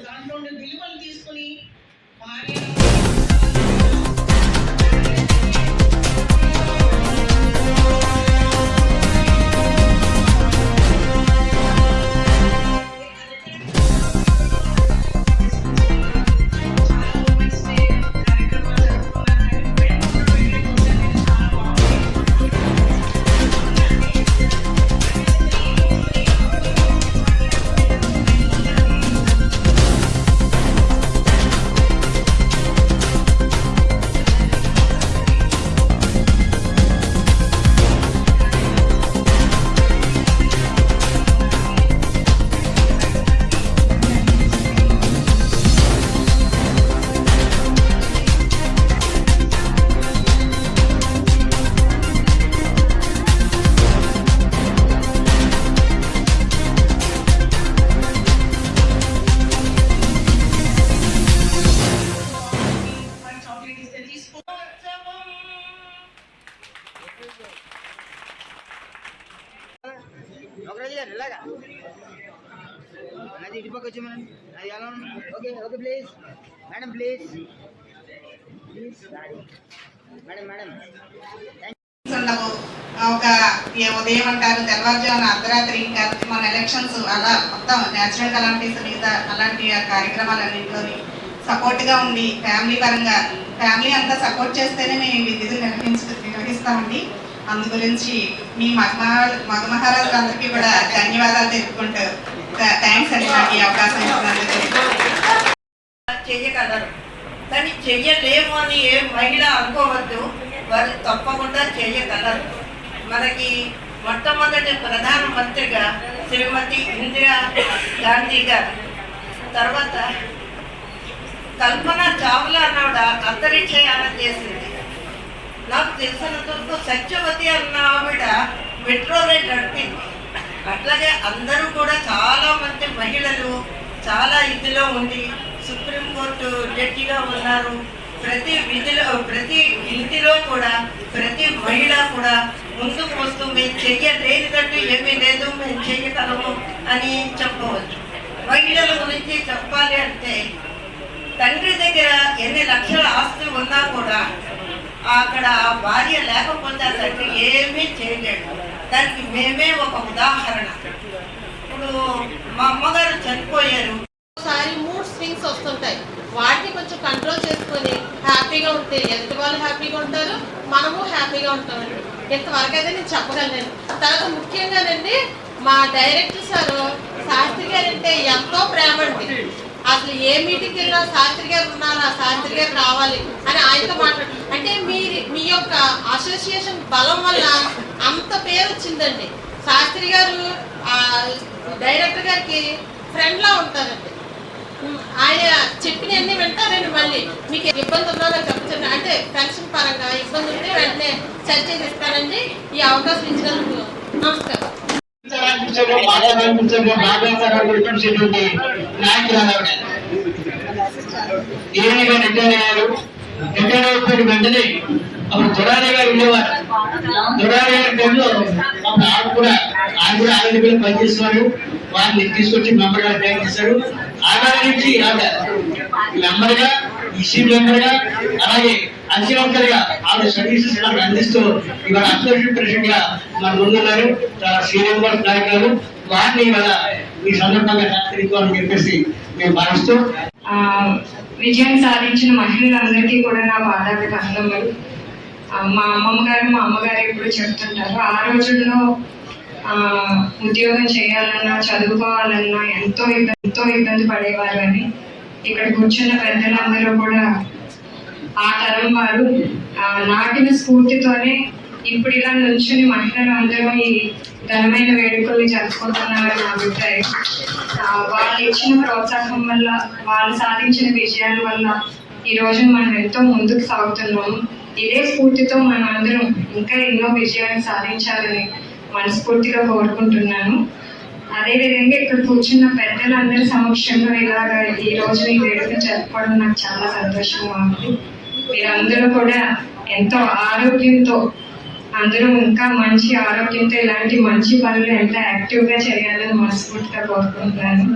దాంట్లో ఉండే విలువలు తీసుకుని భార్య Okay, please. Madam, please. Madam. ఒక ఉదయం అంటారు, తెల్లవారుజామున అర్ధరాత్రి, ఇంకా మన ఎలక్షన్స్, అలా మొత్తం న్యాచురల్ కలామిటీస్ మీద అలాంటి కార్యక్రమాలన్నింటిలోని సపోర్ట్గా ఉండి ఫ్యామిలీ పరంగా ఫ్యామిలీ అంతా సపోర్ట్ చేస్తేనే మేము విధులు నిర్వహిస్తామండి. అందు గురించి మీ మగ మహారాజులందరికీ కూడా ధన్యవాదాలు తెలుపుకుంటూ థ్యాంక్స్ అండి నాకు ఈ అవకాశం ఇచ్చినందుకు. చెయ్యగలరు కానీ చెయ్యలేము అని ఏ మహిళ అనుకోవద్దు, వారు తప్పకుండా చేయగలరు. మనకి మొట్టమొదటి ప్రధానమంత్రిగా శ్రీమతి ఇందిరా గాంధీ గారు, తర్వాత కల్పన చావ్లా అన్నవిడ అంతరిక్షయానం చేసింది. నాకు తెలిసినంతవరకు సత్యవతి అన్న ఆవిడ మెట్రో రైల్ నడిపింది. అట్లాగే అందరూ కూడా చాలా మంది మహిళలు చాలా ఇదిలో ఉండి సుప్రీంకోర్టు జడ్జిగా ఉన్నారు. ప్రతి విధిలో ప్రతి ఇంటిలో కూడా ప్రతి మహిళ కూడా ముందుకు వస్తూ మేము చెయ్యలేనిదంటూ ఏమీ లేదు, మేము చెయ్యగలము అని చెప్పవచ్చు. మహిళల గురించి చెప్పాలి అంటే తండ్రి దగ్గర ఎన్ని లక్షల ఆస్తి ఉన్నా కూడా అక్కడ భార్య లేకపోతే ఆ తండ్రి ఏమీ చేయలేడు. దానికి మేమే ఒక ఉదాహరణ. ఇప్పుడు మా అమ్మగారు చనిపోయారు, ఒకసారి మూడ్ స్వింగ్స్ వస్తుంటాయి, వాటిని కొంచెం కంట్రోల్ చేసుకొని హ్యాపీగా ఉంటే ఎంత వాళ్ళు హ్యాపీగా ఉంటారు, మనము హ్యాపీగా ఉంటామండి. ఇంతవరకు అయితే నేను చెప్పగలను. తర్వాత ముఖ్యంగానండి మా డైరెక్టర్ సారు శాస్త్రి గారు అంటే ఎంతో ప్రేమ అండి. అసలు ఏ మీటింగ్కి వెళ్ళినా శాస్త్రి గారు ఉన్నారు, ఆ శాస్త్రి గారు రావాలి అని ఆయనతో మాట్లాడు అంటే మీ యొక్క అసోసియేషన్ బలం వల్ల అంత పేరు వచ్చిందండి. శాస్త్రి గారు డైరెక్టర్ గారికి ఫ్రెండ్లా ఉంటారండి. ఆయన చెప్పినవన్నీ వింటారండి. మళ్ళీ మీకు ఇబ్బంది ఉన్నా చెప్పండి, అంటే పెన్షన్ పరంగా ఇబ్బంది ఉంటే వెంటనే సరి చేసిస్తానండి. ఈ అవకాశం ఇచ్చినందుకు నమస్కారం. రిటైర్ అయిపోయిన వెంటనే అప్పుడు దొరారి గారు ఉండేవారు. దొరారి గారి టైంలో అప్పుడు ఆయన కూడా ఆరోగ్య పనిచేస్తున్నారు. వారిని తీసుకొచ్చి మెంబర్ గా ట్రైన్ చేశారు. ఆనాడు నుంచి ఆవిడ మెంబర్ గా, ఈసీ మెంబర్ గా, అలాగే అసిస్టెంట్ గా ఆవిడ సర్వీసెస్ అందిస్తూ ఇవాళ అసోసియేషన్ ప్రెసిడెంట్ గా మన ముందున్నారు. చాలా సీనియర్ నాయకులు. వారిని ఇవాళ ఈ సందర్భంగా సత్కరించాలని చెప్పేసి మేము భావిస్తూ విజయం సాధించిన మహిళలందరికీ కూడా నా పాదాభివందనములు. మా అమ్మగారు ఎప్పుడు చెప్తుంటారు, ఆ రోజుల్లో ఉద్యోగం చేయాలన్నా చదువుకోవాలన్నా ఎంతో ఇబ్బంది పడేవారు అని. ఇక్కడ కూర్చున్న పెద్దలందరూ కూడా ఆ తరం వారు నాటిన స్ఫూర్తితోనే ఇప్పుడు ఇలా నుంచుని మహిళలు అందరూ ఈ ఘనమైన వేడుకల్ని జరుపుకుంటున్నారని నా అభిప్రాయం. వాళ్ళు ఇచ్చిన ప్రోత్సాహం వల్ల, వాళ్ళు సాధించిన విజయాల వల్ల ఈ రోజు మనం ఎంతో ముందుకు సాగుతున్నాము. ఇదే స్ఫూర్తితో మనం అందరం ఇంకా ఎన్నో విజయాలు సాధించాలని మనస్ఫూర్తిగా కోరుకుంటున్నాను. అదేవిధంగా ఇక్కడ కూర్చున్న పెద్దలందరి సమక్షంలో ఇలాగ ఈ రోజు ఈ వేడుక జరుపుకోవడం నాకు చాలా సంతోషంగా ఉంది. మీరందరూ కూడా ఎంతో ఆరోగ్యంతో, అందరూ ఇంకా మంచి ఆరోగ్యంతో ఇలాంటి మంచి పనులు ఎంత యాక్టివ్గా చేయాలని మనస్ఫూర్తిగా కోరుకుంటున్నాను.